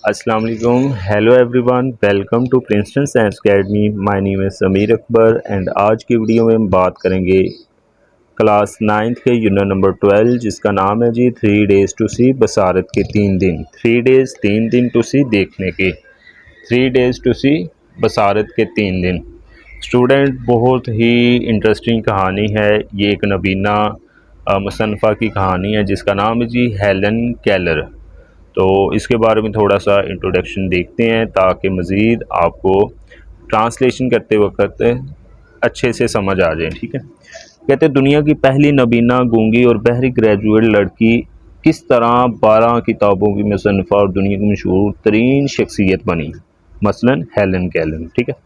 अस्सलाम वालेकुम, hello everyone, welcome to Princeton science academy. My name is Sameer Akbar and आज की वीडियो में हम बात करेंगे क्लास 9th के यूनिट नंबर 12 जिसका नाम है जी 3 डेज़ टू सी बसारत के 3 दिन। 3 डेज़ 3 दिन टू सी देखने के, 3 डेज़ टू सी बसारत के 3 दिन। स्टूडेंट, बहुत ही इंटरेस्टिंग कहानी है। ये एक नबीना मुसन्फ़ा की कहानी है जिसका नाम है जी हेलन केलर। तो इसके बारे में थोड़ा सा इंट्रोडक्शन देखते हैं ताकि मज़ीद आपको ट्रांसलेशन करते वक्त अच्छे से समझ आ जाए। ठीक है। कहते हैं, दुनिया की पहली नबीना गूंगी और बहरी ग्रेजुएट लड़की किस तरह 12 किताबों की मुसन्फ़ा और दुनिया की मशहूर तरीन शख्सियत बनी, मसलन हेलन केलन। ठीक है।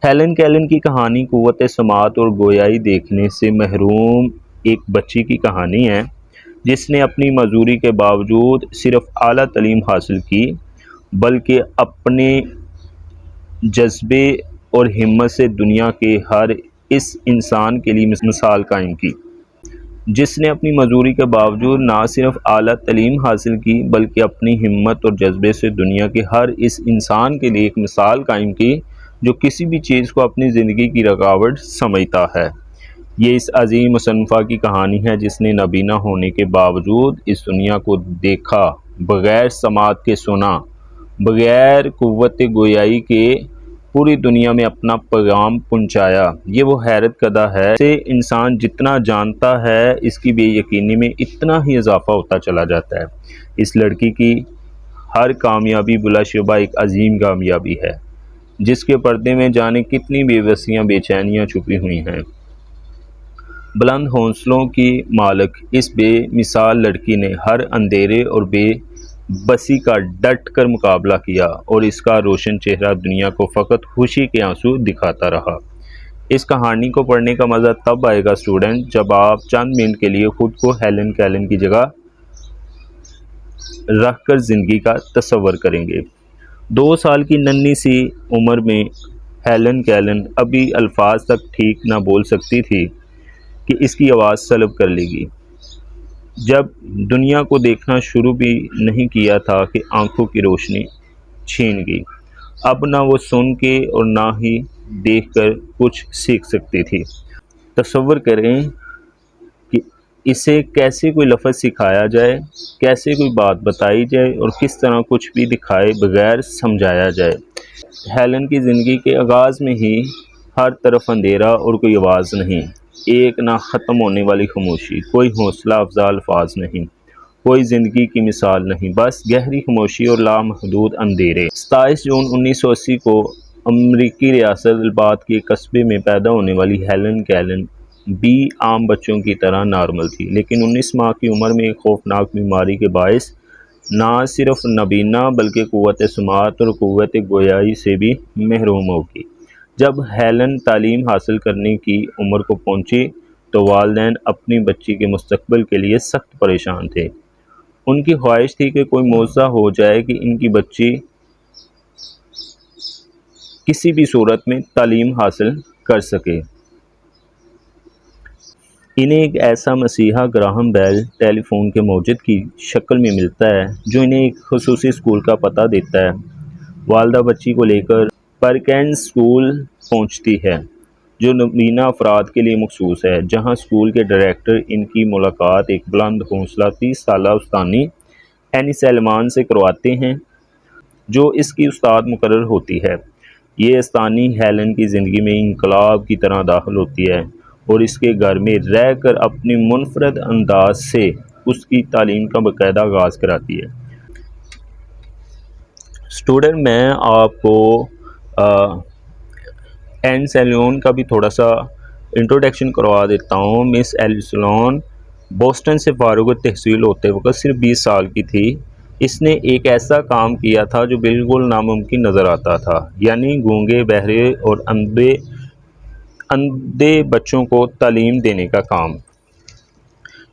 हेलन केलन की कहानी क़ुव्वत समात और गोयाई देखने से महरूम एक बच्ची की कहानी है जिसने अपनी मजदूरी के बावजूद सिर्फ आला तालीम हासिल की बल्कि अपने जज्बे और हिम्मत से दुनिया के हर इस इंसान के लिए मिसाल कायम की जिसने अपनी मजदूरी के बावजूद ना सिर्फ आला तालीम हासिल की बल्कि अपनी हिम्मत और जज्बे से दुनिया के हर इस इंसान के लिए एक मिसाल कायम की जो किसी भी चीज़ को अपनी ज़िंदगी की रुकावट समझता है। ये इस अजीम मुसन्फ़ा की कहानी है जिसने नबीना होने के बावजूद इस दुनिया को देखा, बग़ैर समात के सुना, बग़ैर क़ुव्वत गोयाई के पूरी दुनिया में अपना पैगाम पहुँचाया। ये वो हैरत कदा है से इंसान जितना जानता है इसकी बेयकीनी में इतना ही इजाफ़ा होता चला जाता है। इस लड़की की हर कामयाबी बिलाशुबा एक अजीम कामयाबी है जिसके पर्दे में जाने कितनी बेबसियाँ बेचैनियाँ छुपी हुई हैं। बुलंद हौसलों की मालिक इस बेमिसाल लड़की ने हर अंधेरे और बेबसी का डट कर मुकाबला किया और इसका रोशन चेहरा दुनिया को फ़कत खुशी के आंसू दिखाता रहा। इस कहानी को पढ़ने का मज़ा तब आएगा स्टूडेंट जब आप चंद मिनट के लिए ख़ुद को हेलन केलन की जगह रख कर ज़िंदगी का तसव्वुर करेंगे। 2 साल की नन्ही सी उम्र में हेलन केलन अभी अल्फाज तक ठीक ना बोल सकती थी कि इसकी आवाज़ सलब कर लेगी। जब दुनिया को देखना शुरू भी नहीं किया था कि आंखों की रोशनी छीन गई। अब ना वो सुन के और ना ही देखकर कुछ सीख सकती थी। तसव्वुर करें कि इसे कैसे कोई लफ्ज़ सिखाया जाए, कैसे कोई बात बताई जाए और किस तरह कुछ भी दिखाए बगैर समझाया जाए। हेलन की ज़िंदगी के आगाज़ में ही हर तरफ अंधेरा और कोई आवाज़ नहीं, एक ना ख़त्म होने वाली खामोशी, कोई हौसला अफजा अल्फाज नहीं, कोई ज़िंदगी की मिसाल नहीं, बस गहरी खामोशी और लामहदूद अंधेरे। 27 जून 1980 को अमरीकी रियासत अल्बात के कस्बे में पैदा होने वाली हेलन केलन भी आम बच्चों की तरह नॉर्मल थी, लेकिन 19 माह की उम्र में एक खौफनाक बीमारी के बायस ना सिर्फ नबीना बल्कि क़ुव्वत समात और क़ुव्वत गोयाई से भी महरूम होगी। जब हेलन तालीम हासिल करने की उम्र को पहुंची तो वालिदैन अपनी बच्ची के मुस्तकबिल के लिए सख्त परेशान थे। उनकी ख्वाहिश थी कि कोई मौज़ा हो जाए कि इनकी बच्ची किसी भी सूरत में तालीम हासिल कर सके। इन्हें एक ऐसा मसीहा ग्राहम बेल टेलीफोन के मौजूद की शक्ल में मिलता है जो इन्हें एक खुसूसी स्कूल का पता देता है। वालदा बच्ची को लेकर परकेंस स्कूल पहुंचती है जो नबीना अफराद के लिए मखसूस है, जहां स्कूल के डायरेक्टर इनकी मुलाकात एक बुलंद हौसला 30 साला उस्तानी एनी सैलमान से करवाते हैं जो इसकी उस्ताद मुकर्रर होती है। ये उस्तानी हेलन की ज़िंदगी में इनकलाब की तरह दाखिल होती है और इसके घर में रहकर अपनी मुनफरद अंदाज से उसकी तालीम का बाकायदा आगाज़ कराती है। स्टूडेंट, मैं आपको एन सैल्यून का भी थोड़ा सा इंट्रोडक्शन करवा देता हूँ। मिस एलिसलोन बोस्टन से फारुग तहसील होते वक्त सिर्फ 20 साल की थी। इसने एक ऐसा काम किया था जो बिल्कुल नामुमकिन नज़र आता था, यानी गूंगे, बहरे और अंधे बच्चों को तालीम देने का काम।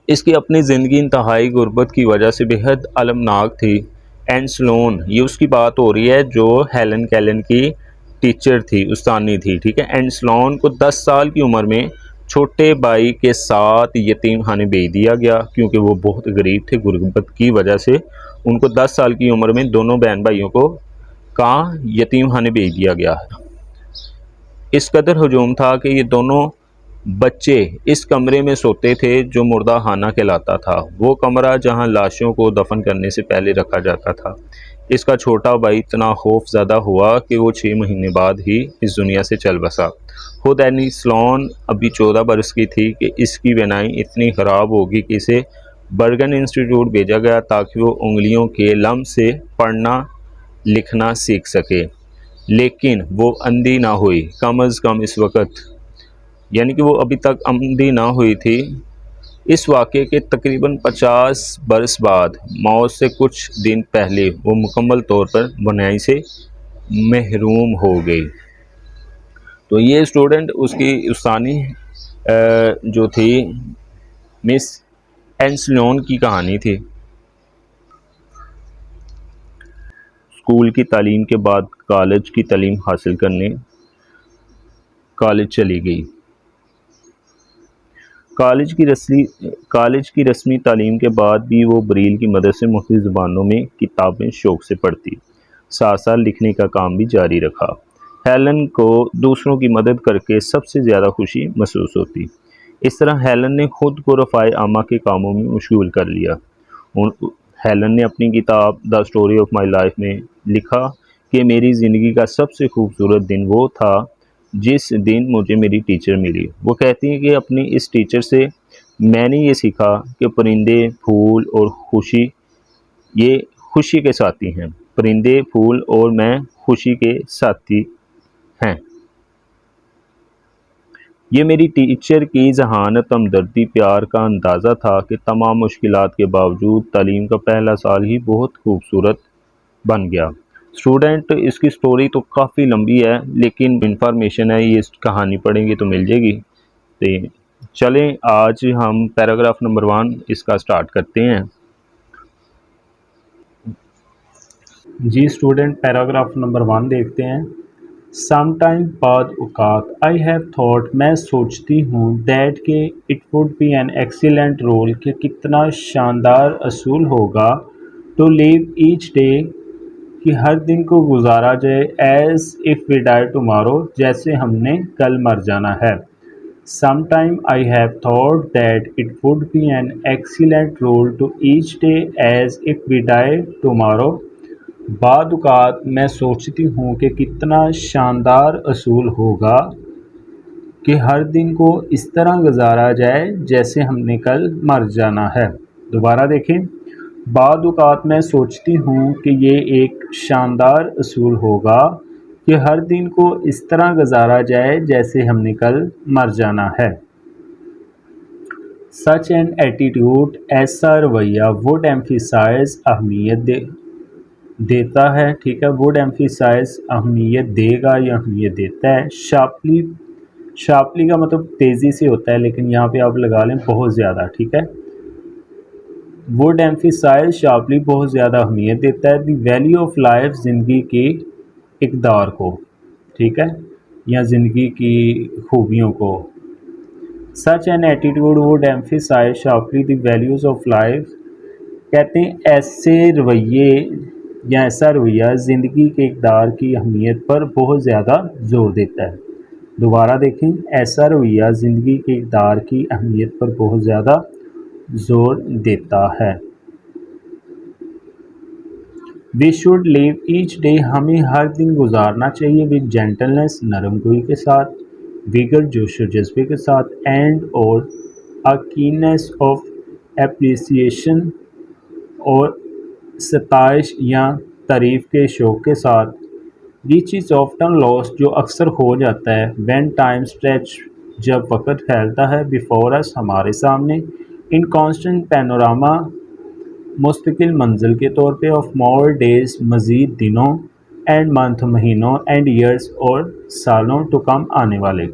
इसकी अपनी ज़िंदगी इंतहाई गुर्बत की वजह से बेहद अलमनाक थी। एन स्लोन, ये उसकी बात हो रही है जो हेलन केलन की टीचर थी, उस्तानी थी। ठीक है। एन स्लोन को 10 साल की उम्र में छोटे भाई के साथ यतीम खाने भेज दिया गया क्योंकि वो बहुत गरीब थे। गुर्बत की वजह से उनको 10 साल की उम्र में दोनों बहन भाइयों को कहाँ यतीम खाने भेज दिया गया। इस कदर हजूम था कि ये दोनों बच्चे इस कमरे में सोते थे जो मुर्दा खाना कहलाता था, वो कमरा जहां लाशों को दफन करने से पहले रखा जाता था। इसका छोटा भाई इतना खौफज़दा हुआ कि वो 6 महीने बाद ही इस दुनिया से चल बसा। खुद एनी स्लोन अभी 14 बरस की थी कि इसकी बिनाई इतनी ख़राब होगी कि इसे बर्गन इंस्टीट्यूट भेजा गया ताकि वो उंगलियों के लम्ब से पढ़ना लिखना सीख सके, लेकिन वो अंधी ना हुई। कम अज़ कम इस वक्त, यानी कि वो अभी तक अंधी ना हुई थी। इस वाक़े के तकरीबन 50 बरस बाद, मौत से कुछ दिन पहले, वो मुकम्मल तौर पर बुनाई से महरूम हो गई। तो ये स्टूडेंट उसकी उस्तानी जो थी मिस एंसलोन की कहानी थी। स्कूल की तालीम के बाद कॉलेज की तालीम हासिल करने कॉलेज चली गई। कॉलेज की रस्मी तालीम के बाद भी वो ब्रेल की मदद से मुख्तलिफ ज़ुबानों में किताबें शौक़ से पढ़ती, साथ साथ लिखने का काम भी जारी रखा। हेलन को दूसरों की मदद करके सबसे ज़्यादा खुशी महसूस होती। इस तरह हेलन ने खुद को रफ़ाए आमा के कामों में मशगूल कर लिया। हेलन ने अपनी किताब the story of my life में लिखा कि मेरी ज़िंदगी का सबसे खूबसूरत दिन वो था जिस दिन मुझे मेरी टीचर मिली। वो कहती हैं कि अपनी इस टीचर से मैंने ये सीखा कि परिंदे, फूल और खुशी ये खुशी के साथी हैं। परिंदे, फूल और मैं खुशी के साथी हैं। ये मेरी टीचर की ज़हानत, हमदर्दी, प्यार का अंदाज़ा था कि तमाम मुश्किलात के बावजूद तालीम का पहला साल ही बहुत खूबसूरत बन गया। स्टूडेंट, इसकी स्टोरी तो काफ़ी लंबी है, लेकिन इंफॉर्मेशन है, ये कहानी पढ़ेंगे तो मिल जाएगी। तो चलें, आज हम पैराग्राफ नंबर 1 इसका स्टार्ट करते हैं। जी स्टूडेंट, पैराग्राफ नंबर 1 देखते हैं। समटाइम बाद औकात आई हैव थॉट, मैं सोचती हूँ, दैट के it would be an excellent role, कि कितना शानदार असूल होगा, टू लिव ईच डे, कि हर दिन को गुजारा जाए, as if we die tomorrow, जैसे हमने कल मर जाना है। Sometime I have thought that it would be an excellent role to each day as if we die tomorrow. बाद औक़ात मैं सोचती हूँ कि कितना शानदार असूल होगा कि हर दिन को इस तरह गुजारा जाए जैसे हमने कल मर जाना है। दोबारा देखें। बाद औक़ात मैं सोचती हूँ कि ये एक शानदार असूल होगा कि हर दिन को इस तरह गुजारा जाए जैसे हमने कल मर जाना है। सच एन एटीट्यूड, ऐसा रवैया, वुड एम्फिसाइज, अहमियत देता है, ठीक है। वुड एम्फिसाइज अहमियत देगा या अहमियत देता है। शार्पली का मतलब तेज़ी से होता है, लेकिन यहाँ पे आप लगा लें बहुत ज़्यादा, ठीक है। वुड एम्फिसाइज शार्पली बहुत ज़्यादा अहमियत देता है। द वैल्यू ऑफ लाइफ, ज़िंदगी की इक़दार को, ठीक है, या ज़िंदगी की खूबियों को। Such an attitude would emphasise sharply the values of life, कहते हैं ऐसे रवैये या ऐसा रवैया ज़िंदगी के इक़दार की अहमियत पर बहुत ज़्यादा ज़ोर देता है। दोबारा देखें, ऐसा रवैया ज़िंदगी के इक़दार की अहमियत पर बहुत ज़्यादा ज़ोर देता है। We should live each day, हमें हर दिन गुजारना चाहिए, विद जेंटलनेस, नरमगोई के साथ, विगर, जोश और जज्बे के साथ, एंड और अ कीननेस ऑफ एप्रिसिएशन, और सताइश या तारीफ़ के शौक़ के साथ, विच इज़ ऑफ्टन लॉस्ट, जो अक्सर खो जाता है, व्हेन टाइम स्ट्रेच, जब वक़्त फैलता है, बिफोर अस, हमारे सामने, इन कॉन्स्टेंट पैनोरामा, मुस्तकिल मंजिल के तौर पे, ऑफ मोर डेज़, मज़ीद दिनों, एंड मंथ, महीनों, एंड ईयर्स, और सालों, टू कम, आने वाले।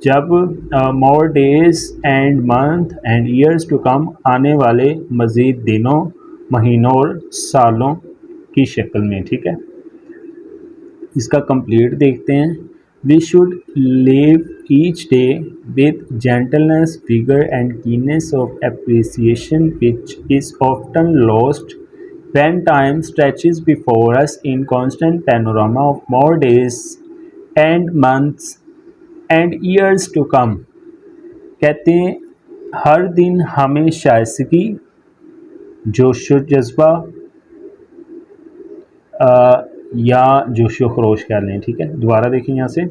जब more days and month and years to come, आने वाले मज़ीद दिनों, महीनों और सालों की शक्ल में, ठीक है। इसका कंप्लीट देखते हैं। We should live each day with gentleness, vigor, and keenness of appreciation, which is often lost when time stretches before us in constant panorama of more days and months and years to come. कहते हैं हर दिन हमें शाइस्तगी, जोश व जज्बा या जोशो खरोश कह लें, ठीक है। दोबारा देखें यहाँ से,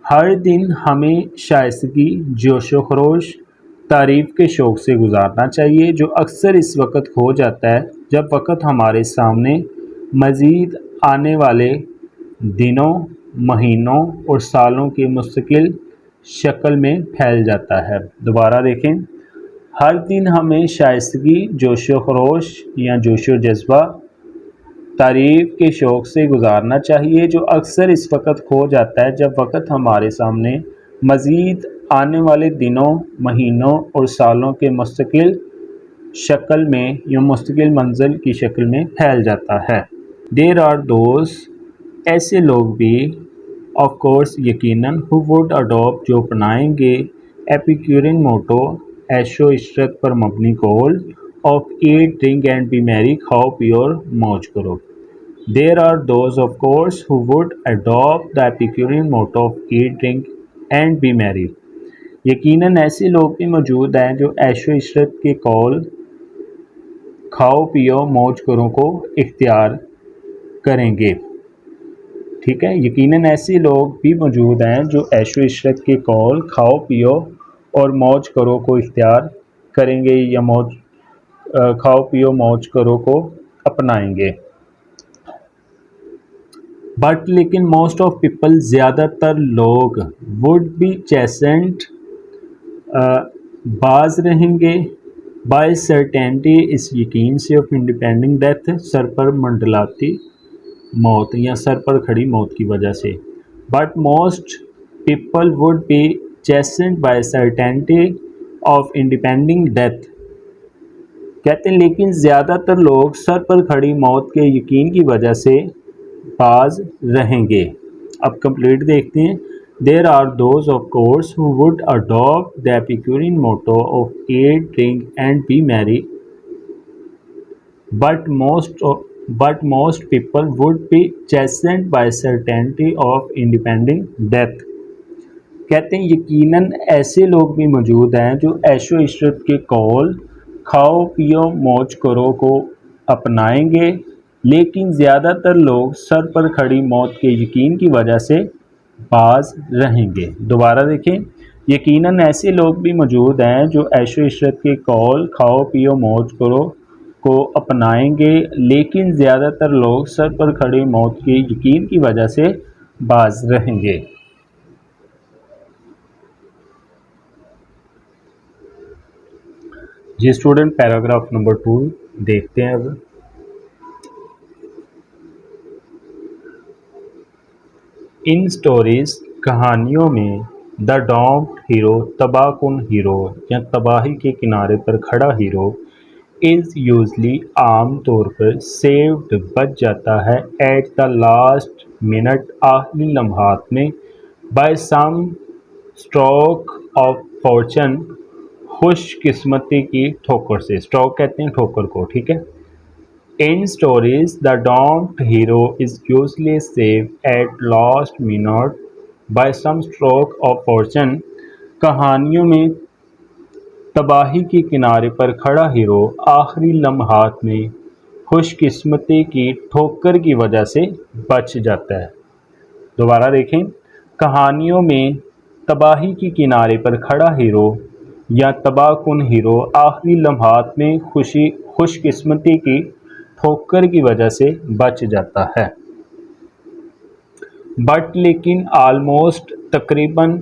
हर दिन हमें शाइस्तगी, जोशो खरोश, तारीफ़ के शौक़ से गुजारना चाहिए, जो अक्सर इस वक्त खो जाता है जब वक्त हमारे सामने मज़ीद आने वाले दिनों, महीनों और सालों की मुस्तकिल शक्ल में फैल जाता है। दोबारा देखें, हर दिन हमें शाइस्तगी, जोशो खरोश या जोशो जज्बा, तारीफ़ के शौक़ से गुजारना चाहिए, जो अक्सर इस वक्त खो जाता है जब वक्त हमारे सामने मज़ीद आने वाले दिनों, महीनों और सालों के मुस्तकिल शक्ल में या मुस्तकिल मंज़िल की शक्ल में फैल जाता है। देर आर दोज, ऐसे लोग भी, ऑफ कोर्स यकीनन, हु वुड अडॉप्ट, जो अपनाएंगे, एपिक्यूरियन मोटो, ऐशो इशरत पर मबनी कौल, of eat drink and be merry, खाओ पियो और मौज करो। There are those, of course, who would adopt the Epicurean motto of eat, drink and be merry. यकीनन ऐसे लोग भी मौजूद हैं जो ऐशो इशरत के कौल, खाओ पियो मौज करो को इख्तियार करेंगे, ठीक है। यकीनन ऐसे लोग भी मौजूद हैं जो ऐशो इशरत के कौल, खाओ पियो और मौज करो को इख्तियार करेंगे या खाओ पियो मौज करो को अपनाएंगे। बट लेकिन मोस्ट ऑफ पीपल, ज़्यादातर लोग, वुड बी चेसेंट, बाज रहेंगे, बाय सर्टेनिटी, इस यकीन से, ऑफ इंडिपेंडिंग डेथ, सर पर मंडलाती मौत या सर पर खड़ी मौत की वजह से। But most people would be chastened by certainty of impending death, कहते हैं लेकिन ज़्यादातर लोग सर पर खड़ी मौत के यकीन की वजह से बाज रहेंगे। अब कंप्लीट देखते हैं। There are those, of course, who would adopt the Epicurean motto of eat, drink and be merry, but most people would be chastened by certainty of impending death, कहते हैं यकीनन ऐसे लोग भी मौजूद हैं जो ऐशो इशरत के कौल, खाओ पियो मौज करो को अपनाएंगे, लेकिन ज़्यादातर लोग सर पर खड़ी मौत के यकीन की वजह से बाज रहेंगे। दोबारा देखें, यकीनन ऐसे लोग भी मौजूद हैं जो ऐशो इशरत के कौल, खाओ पियो मौज करो को अपनाएंगे, लेकिन ज़्यादातर लोग सर पर खड़ी मौत के यकीन की वजह से बाज रहेंगे। जी स्टूडेंट, पैराग्राफ नंबर 2 देखते हैं अब। इन स्टोरीज, कहानियों में, द डॉम्ड हीरो, तबाहकुन हीरो या तबाही के किनारे पर खड़ा हीरो, इज़ यूजली, आम तौर पर, सेव्ड, बच जाता है, एट द लास्ट मिनट, आखिरी लम्हात में, by some stroke of fortune, खुशकिस्मती की ठोकर से। स्ट्रोक कहते हैं ठोकर को, ठीक है। In stories, the doomed hero is usually saved at last minute by some stroke of fortune. कहानियों में तबाही के किनारे पर खड़ा हीरो आखिरी लम्हात में खुशकिस्मती की ठोकर की वजह से बच जाता है। दोबारा देखें, कहानियों में तबाही के किनारे पर खड़ा हीरो या तबाहकुन हीरो आखिरी लम्हात में खुशकिस्मती की ठोकर की वजह से बच जाता है। बट लेकिन, आलमोस्ट, तकरीबन,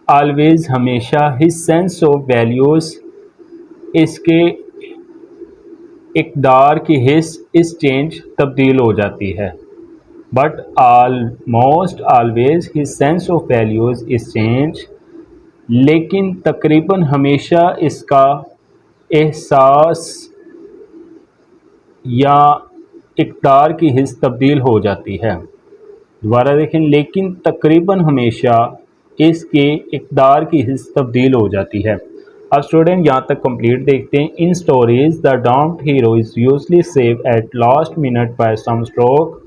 ऑलवेज, हमेशा, हिज सेंस ऑफ वैल्यूज़, इसके इक़दार की हिस्स, इस चेंज, तब्दील हो जाती है। But almost always his sense of values is change, लेकिन तकरीबन हमेशा इसका एहसास या इक़दार की हिस्स तब्दील हो जाती है। दोबारा देखें, लेकिन तकरीबन हमेशा इसके इक़दार की हिस्स तब्दील हो जाती है। अब स्टूडेंट यहाँ तक कंप्लीट देखते हैं। In stories the doomed hero is usually save at last minute by some stroke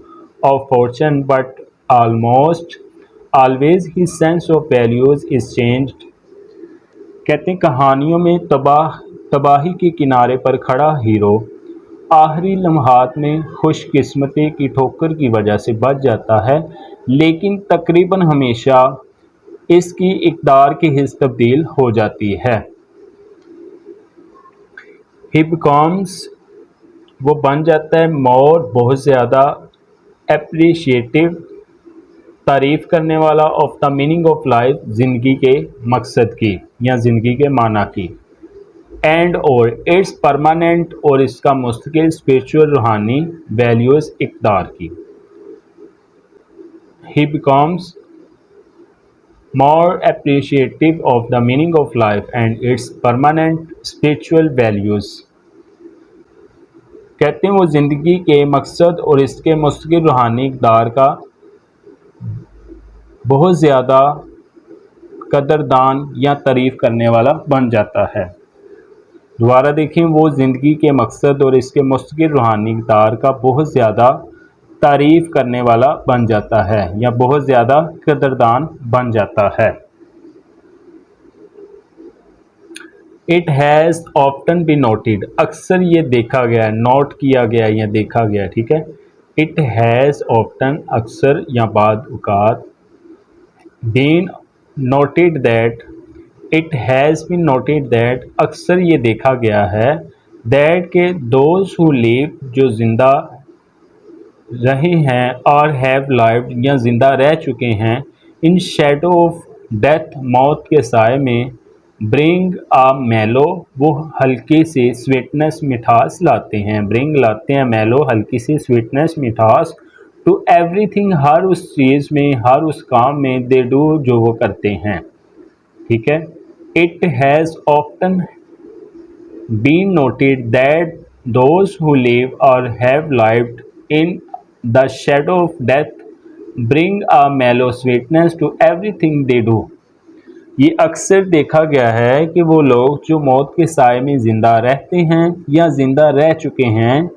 of fortune but almost always his sense of values is changed. कहते हैं कहानियों में तबाही के किनारे पर खड़ा हीरो आखिरी लम्हात में खुशकिस्मती की ठोकर की वजह से बच जाता है, लेकिन तकरीबन हमेशा इसकी इक़दार की हिस्स तब्दील हो जाती है। ही बिकम्स, वो बन जाता है, मोर, बहुत ज़्यादा, एप्रिशिएटिव, तारीफ़ करने वाला, of the meaning of life, ज़िंदगी के मकसद की या ज़िंदगी के माना की, एंड और इट्स परमानेंट, और इसका मुस्तकिल स्पिरिचुअल रूहानी वैल्यूज़ इक़दार की। ही becomes more appreciative of the meaning of life and its permanent spiritual values। कहते हैं वो ज़िंदगी के मकसद और इसके मुस्तकिल रूहानी इक़दार का बहुत ज़्यादा कदरदान या तारीफ़ करने वाला बन जाता है। दोबारा देखें, वो ज़िंदगी के मकसद और इसके मुस्तकिल रूहानी इक़दार का बहुत ज़्यादा तारीफ़ करने वाला बन जाता है या बहुत ज़्यादा कदरदान बन जाता है। It has often be noted, अक्सर ये देखा गया है, नोट किया गया या देखा गया, ठीक है। इट हैज़ ऑफ्टन, अक्सर या बाद औक़ात, been noted that, it has been noted that, अक्सर ये देखा गया है, दैट के दोज हु लिव, जो ज़िंदा रहे हैं, और हैव लाइव्ड या ज़िंदा रह चुके हैं, इन शैडो ऑफ डेथ, मौत के साए में, ब्रिंग आ मेलो, वो हल्की सी स्वीटनेस, मिठास लाते हैं, ब्रिंग लाते हैं, मेलो हल्की सी स्वीटनेस, मिठास, टू एवरीथिंग, हर उस चीज़ में, हर उस काम में, दे डू, जो वो करते हैं, ठीक है। It has often been noted that those who live or have lived in the shadow of death bring a mellow sweetness to everything they do. ये अक्सर देखा गया है कि वो लोग जो मौत के साए में ज़िंदा रहते हैं या ज़िंदा रह चुके हैं,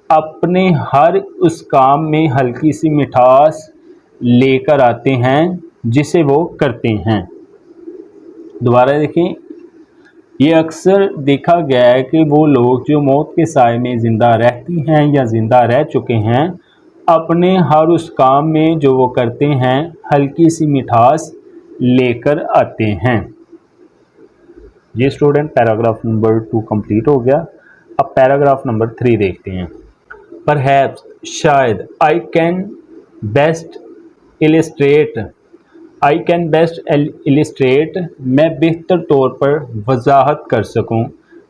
अपने हर उस काम में हल्की सी मिठास लेकर आते हैं जिसे वो करते हैं। दोबारा देखें, ये अक्सर देखा गया है कि वो लोग जो मौत के साए में ज़िंदा रहती हैं या ज़िंदा रह चुके हैं, अपने हर उस काम में जो वो करते हैं हल्की सी मिठास लेकर आते हैं। ये स्टूडेंट पैराग्राफ नंबर 2 कंप्लीट हो गया। अब पैराग्राफ नंबर 3 देखते हैं। परहैप्स, शायद, आई कैन बेस्ट इलिस्ट्रेट, मैं बेहतर तौर पर वजाहत कर सकूं,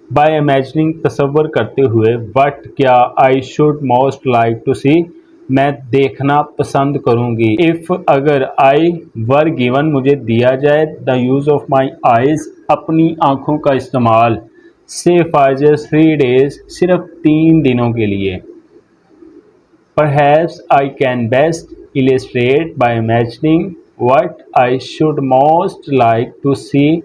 बाय इमेजिनिंग, तसव्वुर करते हुए, वट, क्या, I should most like to see, मैं देखना पसंद करूंगी, इफ़, अगर, आई वर गिवन, मुझे दिया जाए, the use of my eyes, अपनी आँखों का इस्तेमाल, से फॉर जस्ट 3 days, सिर्फ 3 दिनों के लिए। Perhaps I can best illustrate by imagining what I should most like to see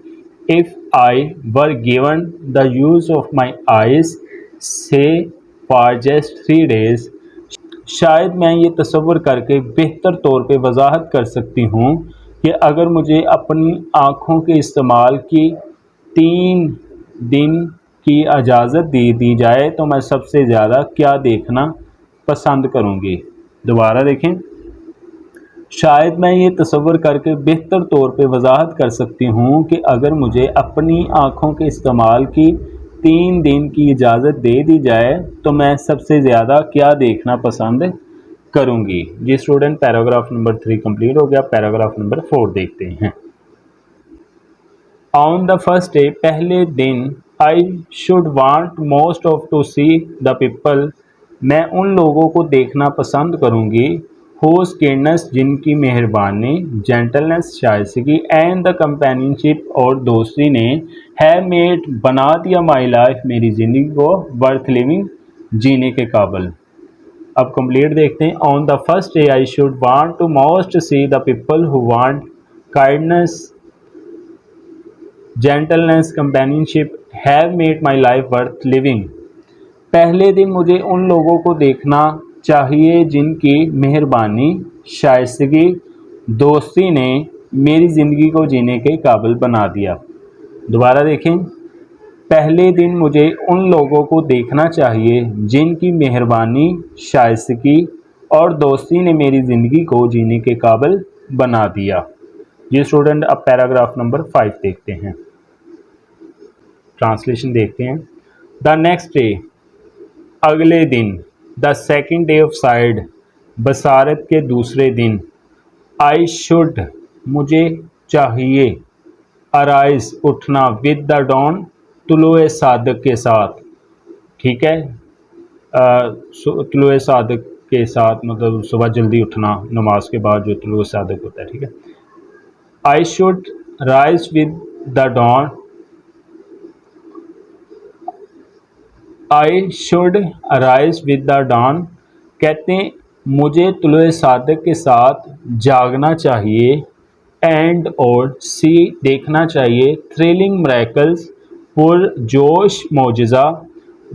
if I were given the use of my eyes, say for just 3 days। शायद मैं ये तसव्वुर करके बेहतर तौर पे वजाहत कर सकती हूँ कि अगर मुझे अपनी आँखों के इस्तेमाल की 3 दिन की इजाज़त दी जाए तो मैं सबसे ज़्यादा क्या देखना पसंद करूँगी। दोबारा देखें, शायद मैं ये तसव्वुर करके बेहतर तौर पे वजाहत कर सकती हूँ कि अगर मुझे अपनी आँखों के इस्तेमाल की 3 दिन की इजाज़त दे दी जाए तो मैं सबसे ज़्यादा क्या देखना पसंद करूँगी। जी स्टूडेंट, पैराग्राफ नंबर 3 कंप्लीट हो गया। पैराग्राफ नंबर 4 देखते हैं। ऑन द फर्स्ट डे, पहले दिन, I should want most of to see the people, मैं उन लोगों को देखना पसंद करूँगी, होस केयरनेस, जिनकी मेहरबानी, जेंटलनेस, शाइस्तगी, एंड द कंपेनियनशिप, और दोस्ती ने, हैव मेड, बना दिया, माई लाइफ, मेरी ज़िंदगी को, वर्थ लिविंग, जीने के काबिल। अब कंप्लीट देखते हैं। On the first day I should want to most see the people who want kindness, gentleness, companionship have made my life worth living. पहले दिन मुझे उन लोगों को देखना चाहिए जिनकी मेहरबानी, शाइस्तगी, दोस्ती ने मेरी ज़िंदगी को जीने के काबिल बना दिया। दोबारा देखें। पहले दिन मुझे उन लोगों को देखना चाहिए जिनकी मेहरबानी, शाइस्तगी और दोस्ती ने मेरी ज़िंदगी को जीने के काबिल बना दिया। ये स्टूडेंट अब पैराग्राफ नंबर 5 देखते हैं। ट्रांसलेशन देखते हैं। द नेक्स्ट डे, अगले दिन। The second day of sight, बसारत के दूसरे दिन। आई शुड, मुझे चाहिए। अराइज, उठना। विद द डॉन, तुलुए सादक के साथ। ठीक है, तुलुए सादक के साथ मतलब सुबह जल्दी उठना, नमाज के बाद जो तुलुए सादक होता है। ठीक है। I should rise with the dawn, I should arise with the dawn, कहते हैं मुझे तुलुए सादक के साथ जागना चाहिए। एंड और सी, देखना चाहिए। थ्रिलिंग मिरेकल्स, पुरजोश मौजज़ा।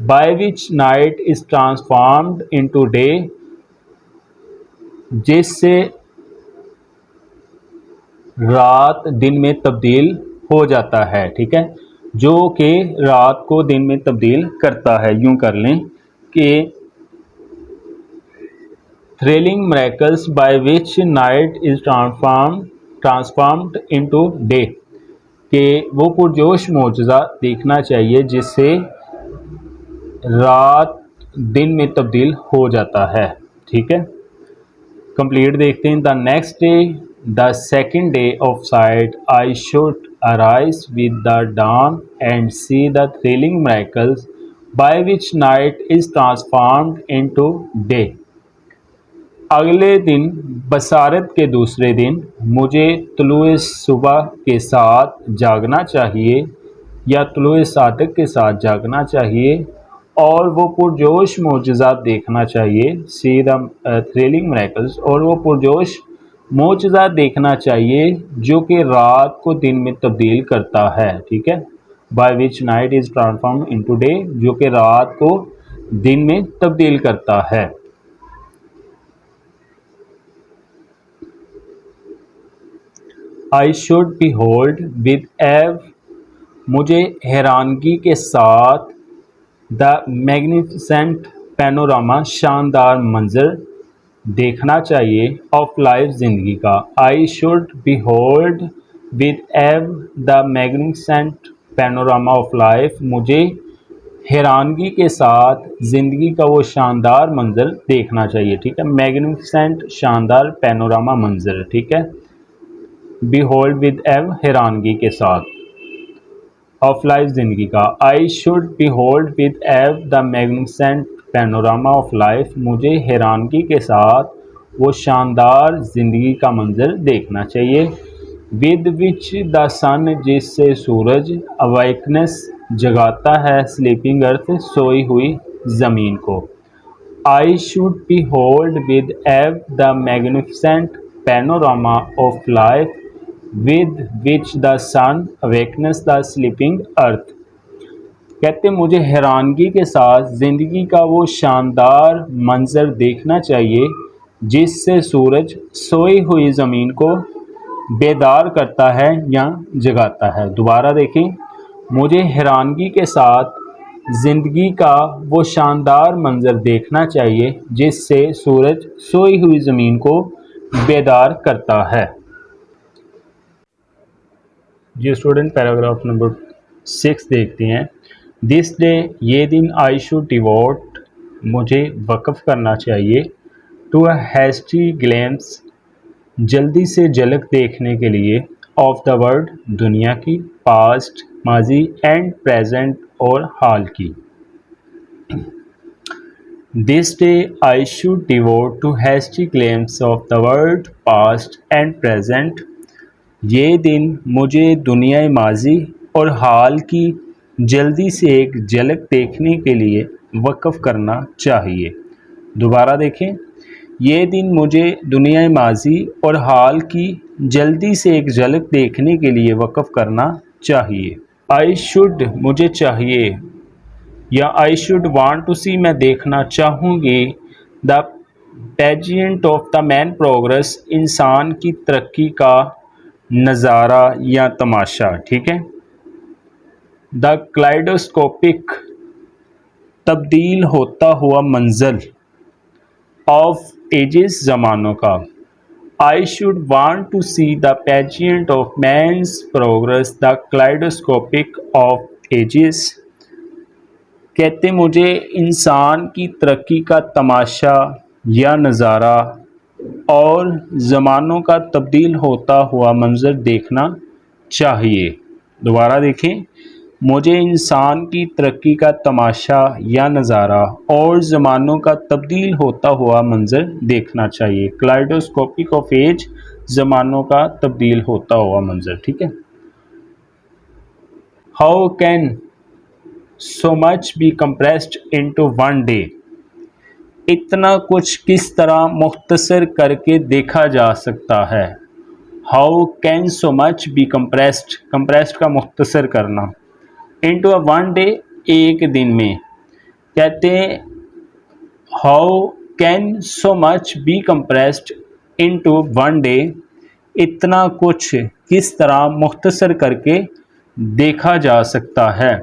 By which night is transformed into day, जिससे रात दिन में तब्दील हो जाता है। ठीक है, जो कि रात को दिन में तब्दील करता है। यूं कर लें कि thrilling miracles by which night is transformed into day, कि वो पुरजोश मौजज़ा देखना चाहिए जिससे रात दिन में तब्दील हो जाता है। ठीक है, कंप्लीट देखते हैं। The next day, the second day of sight, I should arise with the dawn and see the thrilling miracles by which night is transformed into day. अगले दिन, बसारत के दूसरे दिन, मुझे तुलुए सुबह के साथ जागना चाहिए या तुलुए सादक के साथ जागना चाहिए और वो पुरजोश मौजज़ात देखना चाहिए। सी द थ्रिलिंग मिरेकल्स, और वो पुरजोश मौजज़ात देखना चाहिए जो कि रात को दिन में तब्दील करता है। ठीक है, bye which night is transform into day, जो कि रात को दिन में तब्दील करता है। I should be hold with एव, मुझे हैरानगी के साथ। द मैग्निफिसेंट पैनोरामा, शानदार मंजर देखना चाहिए। ऑफ लाइफ, ज़िंदगी का। I should be hold with awe the magnificent panorama of life, मुझे हैरानगी के साथ ज़िंदगी का वो शानदार मंजर देखना चाहिए। ठीक है, मैग्निफिसेंट, शानदार, पैनोरामा, मंजर। ठीक है, बी होल्ड विद एव, हैरानगी के साथ। ऑफ लाइफ, ज़िंदगी का। I should be hold with awe the magnificent panorama of life, मुझे हैरानगी के साथ वो शानदार ज़िंदगी का मंजर देखना चाहिए। विद विच द सन, जिससे सूरज। अवेकनेस, जगाता है। स्लीपिंग अर्थ, सोई हुई ज़मीन को। I should be hold with awe the magnificent panorama of life with which the sun awakens the sleeping earth, कहते मुझे हैरानगी के साथ ज़िंदगी का वो शानदार मंजर देखना चाहिए जिससे सूरज सोई हुई ज़मीन को बेदार करता है या जगाता है। दोबारा देखें। मुझे हैरानगी के साथ ज़िंदगी का वो शानदार मंजर देखना चाहिए जिससे सूरज सोई हुई ज़मीन को बेदार करता है। जी स्टूडेंट, पैराग्राफ नंबर 6 देखते हैं। दिस डे, ये दिन। आई शुड डिवोट, मुझे वक्फ करना चाहिए। टू अ हैस्टी ग्लैम्स, जल्दी से झलक देखने के लिए। ऑफ द वर्ल्ड, दुनिया की। पास्ट, माजी। एंड प्रेजेंट, और हाल की। This day I should devote to hasty glimpses of the world, past and present. ये दिन मुझे दुनिया माजी और हाल की जल्दी से एक झलक देखने के लिए वक्फ करना चाहिए। दोबारा देखें, ये दिन मुझे दुनिया माजी और हाल की जल्दी से एक झलक देखने के लिए वक़्फ़ करना चाहिए। आई शुड मुझे चाहिए, या I should want to see मैं देखना चाहूँगी, the pageant of the man progress इंसान की तरक्की का नज़ारा या तमाशा। ठीक है। द क्लाइडोस्कोपिक तब्दील होता हुआ मंजर ऑफ एजेस ज़मानों का। I should want to see the pageant of man's progress the kaleidoscopic of ages. कहते मुझे इंसान की तरक्की का तमाशा या नज़ारा और ज़मानों का तब्दील होता हुआ मंजर देखना चाहिए। दोबारा देखें, मुझे इंसान की तरक्की का तमाशा या नज़ारा और ज़मानों का तब्दील होता हुआ मंजर देखना चाहिए। क्लाइडोस्कोपिक ऑफ एज, ज़मानों का तब्दील होता हुआ मंजर। ठीक है। How can so much B compressed into one day. इतना कुछ किस तरह मुख्तसर करके देखा जा सकता है। How can so much B compressed, compressed का मुख्तसर करना, इनटू अ वन डे, एक दिन में। कहते हैं how can so much B compressed into one day, इतना कुछ किस तरह मुख्तसर करके देखा जा सकता है।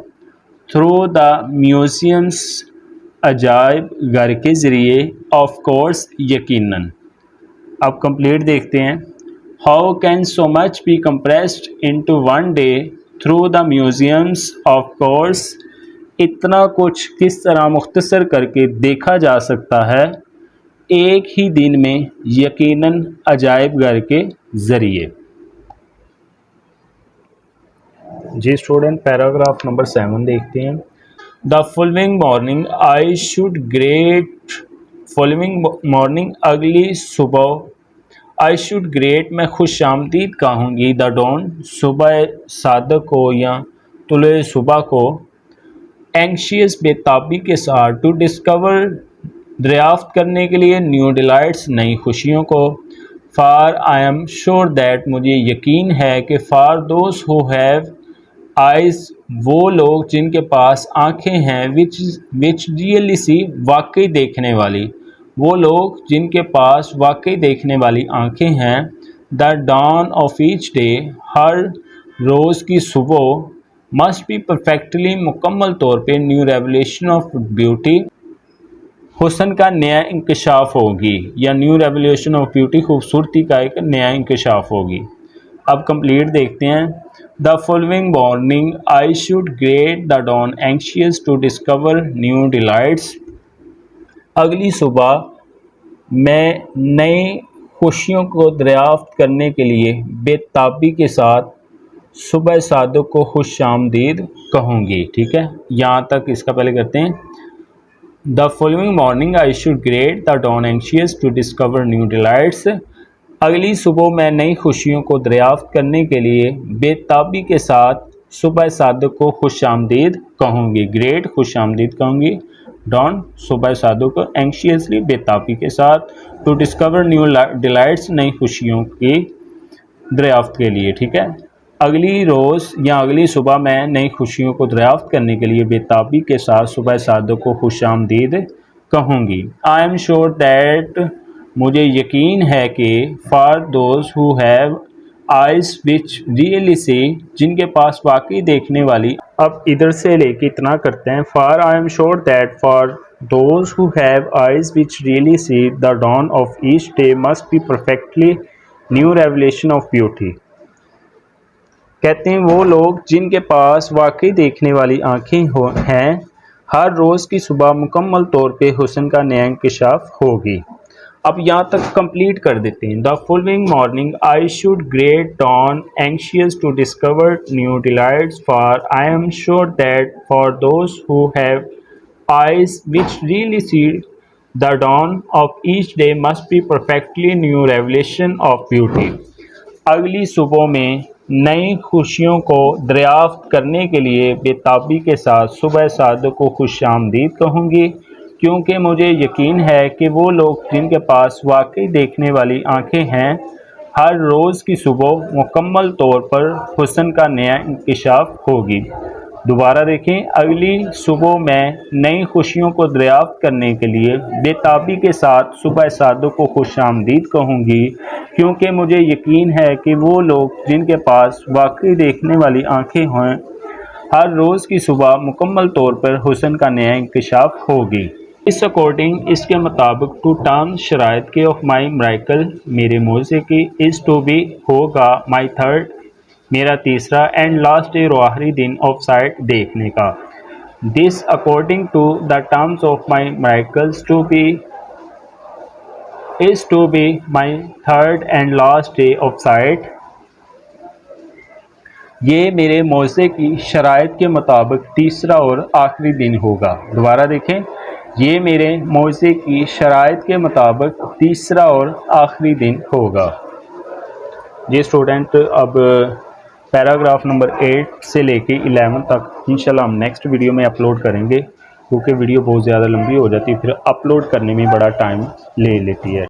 थ्रू द म्यूज़ियम्स, अजायब घर के ज़रिए, ऑफ कोर्स यकीनन। अब कंप्लीट देखते हैं। How can so much B compressed into one day through the museums, of course. इतना कुछ किस तरह मुख्तसर करके देखा जा सकता है एक ही दिन में, यकीनन अजायब घर के ज़रिए। जी स्टूडेंट, पैराग्राफ नंबर 7 देखते हैं। The following morning I should great, following morning अगली सुबह, आई शुड ग्रेट मैं खुश आमदीद कहूँगी, द डॉन सुबह सादक को या तुले सुबह को, एंशियस बेताबी के साथ, टू डिस्कवर दरियाफ्त करने के लिए, न्यू डिलाइट्स नई खुशियों को, फार आई एम श्योर दैट मुझे यकीन है कि, फार दोज हु हैव आइज़ वो लोग जिनके पास आँखें हैं, विच रियली सी वाकई देखने वाली, वो लोग जिनके पास वाकई देखने वाली आँखें हैं। The dawn of each day, हर रोज़ की सुबह, मस्ट बी परफेक्टली मुकम्मल तौर पे, न्यू रेवलेशन ऑफ ब्यूटी, हुस्न का नया इंकशाफ होगी, या न्यू रेवलेशन ऑफ ब्यूटी, खूबसूरती का एक नया इंकशाफ होगी। अब कंप्लीट देखते हैं। The following morning I should great the dawn anxious to discover new delights, अगली सुबह मैं नई खुशियों को दरियाफ्त करने के लिए बेताबी के साथ सुबह सादक को खुश आमदीद कहूँगी। ठीक है, यहाँ तक इसका पहले करते हैं। The following morning I should great the dawn anxious to discover new delights, अगली सुबह मैं नई खुशियों को दरियाफ्त करने के लिए बेताबी के साथ सुबह सादक को खुश आमदीद कहूँगी। ग्रेट खुश आमदीद कहूँगी, डॉन सुबह सादक को, एंशियसली बेताबी के साथ, टू डिस्कवर न्यू डिलाइट्स नई खुशियों की दरियाफ्त के लिए। ठीक है, अगली रोज़ या अगली सुबह मैं नई खुशियों को दरियाफ्त करने के लिए बेताबी के साथ सुबह सादक को खुश आमदीद कहूँगी। आई एम श्योर दैट मुझे यकीन है कि, for those who have eyes which really सी, जिनके पास वाकई देखने वाली। अब इधर से लेके इतना करते हैं। For I am sure that for those who have eyes which really see, the dawn of each day must be perfectly new revelation of beauty. कहते हैं वो लोग जिनके पास वाकई देखने वाली आँखें हैं, हर रोज़ की सुबह मुकम्मल तौर पे हुस्न का नया इंकशाफ होगी। अब यहाँ तक कंप्लीट कर देते हैं। The following morning I should great dawn anxious to discover new delights, for I am sure that for those who have eyes which really see, the dawn of each day must be perfectly new revelation of beauty. अगली सुबह में नई खुशियों को दरियाफ्त करने के लिए बेताबी के साथ सुबह सादक को खुश आमदीद कहूँगी। क्योंकि मुझे यकीन है कि वो लोग जिनके पास वाकई देखने वाली आंखें हैं हर रोज़ की सुबह मुकम्मल तौर पर हुस्न का नया इंकशाफ होगी। दोबारा देखें, अगली सुबह मैं नई खुशियों को दरियाफ्त करने के लिए बेताबी के साथ सुबह सादों को खुशामदीद कहूँगी, क्योंकि मुझे यकीन है कि वो लोग जिनके पास वाकई देखने वाली आंखें हैं हर रोज़ की सुबह मुकम्मल तौर पर हुस्न का नया इंकशाफ होगी। इस अकॉर्डिंग, इसके मुताबिक टू टर्म शराइत के ऑफ माई मिरेकल मेरे मोज़े की इज़ टू बी होगा माई थर्ड मेरा तीसरा एंड लास्ट डे और आखिरी दिन ऑफ साइट देखने का। This according to the terms of my miracles to be is to be my third and last day of sight. ये मेरे मोज़े की शराइत के मुताबिक तीसरा और आखिरी दिन होगा। दोबारा देखें, ये मेरे मोज़े की शराइत के मुताबिक तीसरा और आखिरी दिन होगा। ये स्टूडेंट, अब पैराग्राफ नंबर 8 से लेके 11 तक इंशाल्लाह हम नेक्स्ट वीडियो में अपलोड करेंगे, क्योंकि वीडियो बहुत ज़्यादा लंबी हो जाती है, फिर अपलोड करने में बड़ा टाइम ले लेती है।